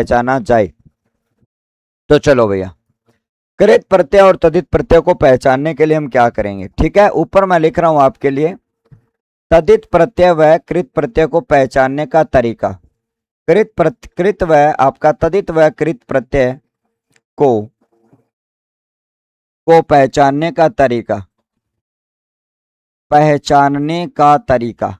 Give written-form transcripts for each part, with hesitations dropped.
पहचाना जाए। तो चलो भैया, कृत प्रत्यय और तदित प्रत्यय को पहचानने के लिए हम क्या करेंगे, ठीक है। ऊपर मैं लिख रहा हूं आपके लिए, तदित प्रत्यय व कृत प्रत्यय को पहचानने का तरीका। कृत व आपका तदित व कृत प्रत्यय को पहचानने का तरीका, पहचानने का तरीका।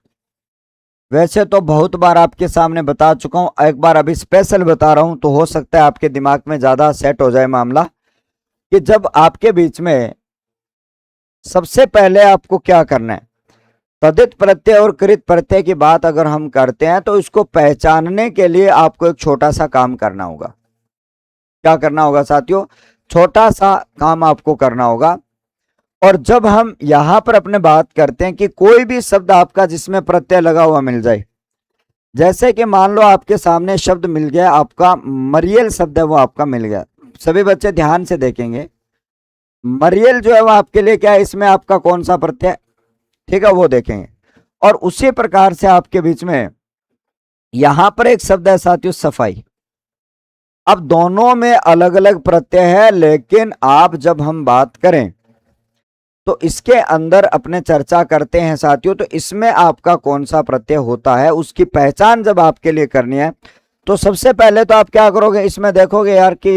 वैसे तो बहुत बार आपके सामने बता चुका हूं, एक बार अभी स्पेशल बता रहा हूं, तो हो सकता है आपके दिमाग में ज्यादा सेट हो जाए मामला। कि जब आपके बीच में सबसे पहले आपको क्या करना है, तदित प्रत्यय और कृत प्रत्यय की बात अगर हम करते हैं तो इसको पहचानने के लिए आपको एक छोटा सा काम करना होगा। क्या करना होगा साथियों, छोटा सा काम आपको करना होगा। और जब हम यहां पर अपने बात करते हैं कि कोई भी शब्द आपका जिसमें प्रत्यय लगा हुआ मिल जाए, जैसे कि मान लो आपके सामने शब्द मिल गया, आपका मरियल शब्द है वो आपका मिल गया। सभी बच्चे ध्यान से देखेंगे, मरियल जो है वो आपके लिए क्या है, इसमें आपका कौन सा प्रत्यय, ठीक है, वो देखेंगे। और उसी प्रकार से आपके बीच में यहां पर एक शब्द है साथियों, सफाई। अब दोनों में अलग अलग प्रत्यय है, लेकिन आप जब हम बात करें तो इसके अंदर अपने चर्चा करते हैं साथियों, तो इसमें आपका कौन सा प्रत्यय होता है उसकी पहचान जब आपके लिए करनी है, तो सबसे पहले तो आप क्या करोगे, इसमें देखोगे यार कि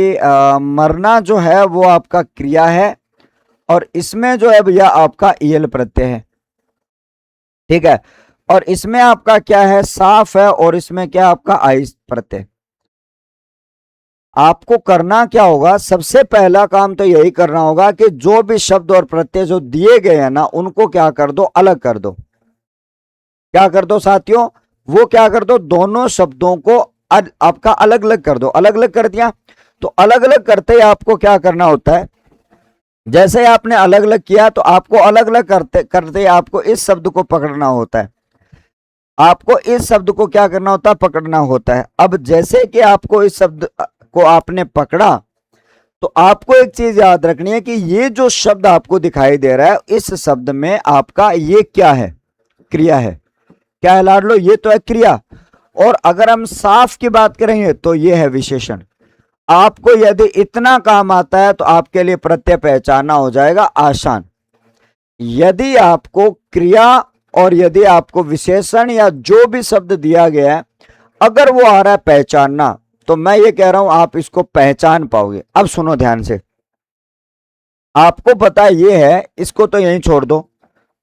मरना जो है वो आपका क्रिया है, और इसमें जो है भैया आपका ईल प्रत्यय है, ठीक है। और इसमें आपका क्या है, साफ है, और इसमें क्या आपका आई प्रत्यय। आपको करना क्या होगा, सबसे पहला काम तो यही करना होगा कि जो भी शब्द और प्रत्यय जो दिए गए हैं ना, उनको क्या कर दो, अलग कर दो। क्या कर दो साथियों, वो क्या कर दो, दोनों शब्दों को आपका अलग अलग कर दो। अलग अलग कर दिया, तो अलग अलग करते ही आपको क्या करना होता है, जैसे आपने अलग अलग किया तो आपको अलग अलग करते करते आपको इस शब्द को पकड़ना होता है। आपको इस शब्द को क्या करना होता है, पकड़ना होता है। अब जैसे कि आपको इस शब्द को आपने पकड़ा, तो आपको एक चीज याद रखनी है कि ये जो शब्द आपको दिखाई दे रहा है, इस शब्द में आपका ये क्या है, क्रिया है। क्या है लाडलो, ये तो है क्रिया। और अगर हम साफ की बात करेंगे तो ये है विशेषण। आपको यदि इतना काम आता है तो आपके लिए प्रत्यय पहचानना हो जाएगा आसान। यदि आपको क्रिया और यदि आपको विशेषण या जो भी शब्द दिया गया है, अगर वो आ रहा है पहचानना, तो मैं ये कह रहा हूं आप इसको पहचान पाओगे। अब सुनो ध्यान से, आपको पता ये है, इसको तो यहीं छोड़ दो।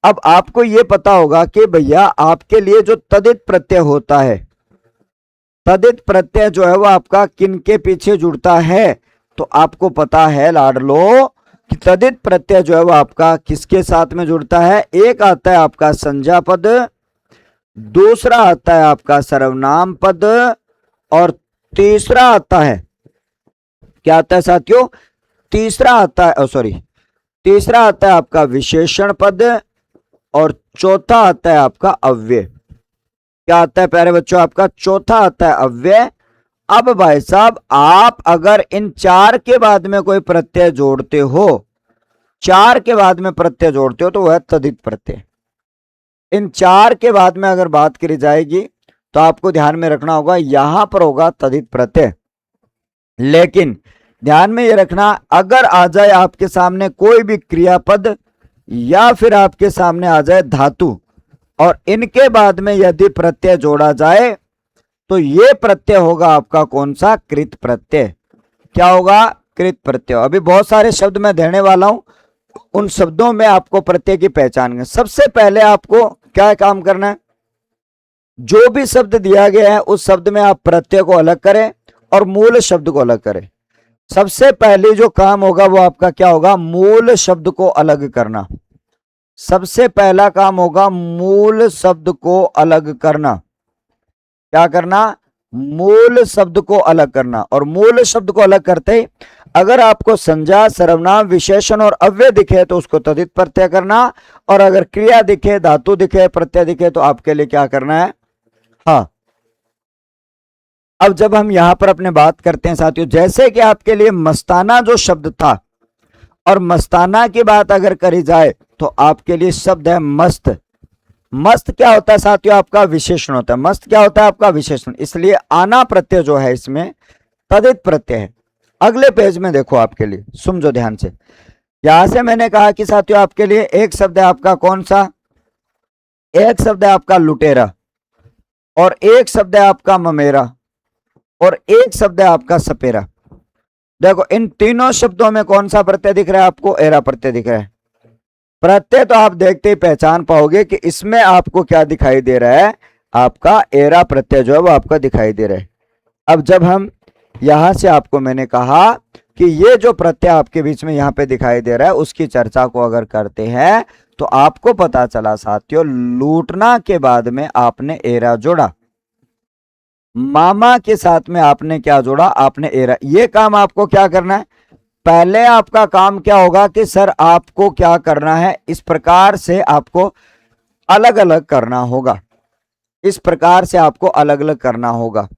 अब आपको ये पता होगा कि भैया आपके लिए जो तदित प्रत्यय होता है, तदित प्रत्यय जो है वो आपका किन के पीछे जुड़ता है, तो आपको पता है लाडलो कि तदित प्रत्यय जो है वो आपका किसके साथ में जुड़ता है। एक आता है आपका संज्ञा पद, दूसरा आता है आपका सर्वनाम पद, और तीसरा आता है, क्या आता है साथियों, तीसरा आता है तीसरा आता है आपका विशेषण पद, और चौथा आता है आपका अव्यय। क्या आता है प्यारे बच्चों, आपका चौथा आता है अव्यय। अब भाई साहब, आप अगर इन चार के बाद में कोई प्रत्यय जोड़ते हो, चार के बाद में प्रत्यय जोड़ते हो, तो वह तदित प्रत्यय। इन चार के बाद में अगर बात करी जाएगी तो आपको ध्यान में रखना होगा, यहां पर होगा तदित प्रत्यय। लेकिन ध्यान में ये रखना, अगर आ जाए आपके सामने कोई भी क्रियापद या फिर आपके सामने आ जाए धातु, और इनके बाद में यदि प्रत्यय जोड़ा जाए, तो ये प्रत्यय होगा आपका कौन सा, कृत प्रत्यय। क्या होगा, कृत प्रत्यय। अभी बहुत सारे शब्द मैं देने वाला हूं, उन शब्दों में आपको प्रत्यय की पहचान है। सबसे पहले आपको क्या काम करना है, जो भी शब्द दिया गया है उस शब्द में आप प्रत्यय को अलग करें और मूल शब्द को अलग करें। सबसे पहले जो काम होगा वो आपका क्या होगा, मूल शब्द को अलग करना। सबसे पहला काम होगा मूल शब्द को अलग करना। क्या करना, मूल शब्द को अलग करना। और मूल शब्द को अलग करते ही अगर आपको संज्ञा, सर्वनाम, विशेषण और अव्यय दिखे तो उसको तदित प्रत्यय करना, और अगर क्रिया दिखे, धातु दिखे, प्रत्यय दिखे, तो आपके लिए क्या करना है, हाँ। अब जब हम यहां पर अपने बात करते हैं साथियों, जैसे कि आपके लिए मस्ताना जो शब्द था, और मस्ताना की बात अगर करी जाए तो आपके लिए शब्द है मस्त। मस्त क्या होता है साथियों, आपका विशेषण होता है। मस्त क्या होता है, आपका विशेषण। इसलिए आना प्रत्यय जो है इसमें तदित प्रत्यय है। अगले पेज में देखो आपके लिए, समझो ध्यान से। यहां से मैंने कहा कि साथियों आपके लिए एक शब्द है आपका कौन सा, एक शब्द है आपका लुटेरा, और एक शब्द है आपका ममेरा, और एक शब्द है आपका सपेरा। देखो इन तीनों शब्दों में कौन सा प्रत्यय दिख रहा है आपको, एरा प्रत्यय दिख रहा है। प्रत्यय तो आप देखते ही पहचान पाओगे कि इसमें आपको क्या दिखाई दे रहा है, आपका एरा प्रत्यय जो है वो आपका दिखाई दे रहा है। अब जब हम यहां से आपको मैंने कहा कि ये जो प्रत्यय आपके बीच में यहां पे दिखाई दे रहा है उसकी चर्चा को अगर करते हैं तो आपको पता चला साथियों, लूटना के बाद में आपने एरा जोड़ा, मामा के साथ में आपने क्या जोड़ा, आपने एरा। ये काम आपको क्या करना है, पहले आपका काम क्या होगा कि सर आपको क्या करना है, इस प्रकार से आपको अलग अलग करना होगा, इस प्रकार से आपको अलग अलग करना होगा।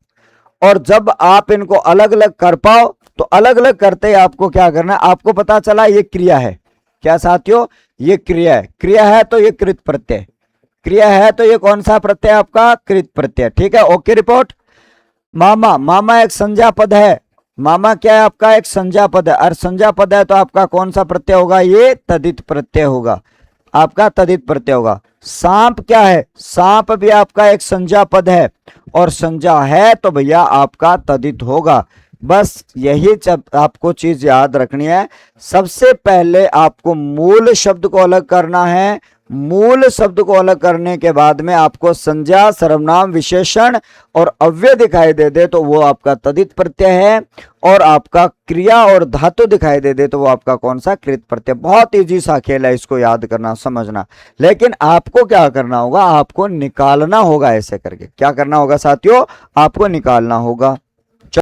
और जब आप इनको अलग अलग कर पाओ तो अलग अलग करते ही आपको क्या करना है, आपको पता चला ये क्रिया है, क्या साथियों, ये क्रिया है। क्रिया है तो ये कृत प्रत्यय, क्रिया है तो ये कौन सा प्रत्यय आपका, कृत प्रत्यय। ठीक है, ओके रिपोर्ट। मामा, मामा एक संज्ञा पद है, मामा क्या है आपका, एक संज्ञा पद है, और संज्ञा पद है तो आपका कौन सा प्रत्यय होगा, ये तदित प्रत्यय होगा, आपका तदित प्रत्यय होगा। सांप क्या है, सांप भी आपका एक संज्ञा पद है, और संज्ञा है तो भैया आपका तदित होगा। बस यही आपको चीज याद रखनी है। सबसे पहले आपको मूल शब्द को अलग करना है, मूल शब्द को अलग करने के बाद में आपको संज्ञा, सर्वनाम, विशेषण और अव्यय दिखाई दे तो वो आपका तदित प्रत्यय है, और आपका क्रिया और धातु दिखाई दे तो वो आपका कौन सा, कृत प्रत्यय। बहुत इजी सा खेल है, इसको याद करना, समझना। लेकिन आपको क्या करना होगा, आपको निकालना होगा ऐसे करके। क्या करना होगा साथियों, आपको निकालना होगा।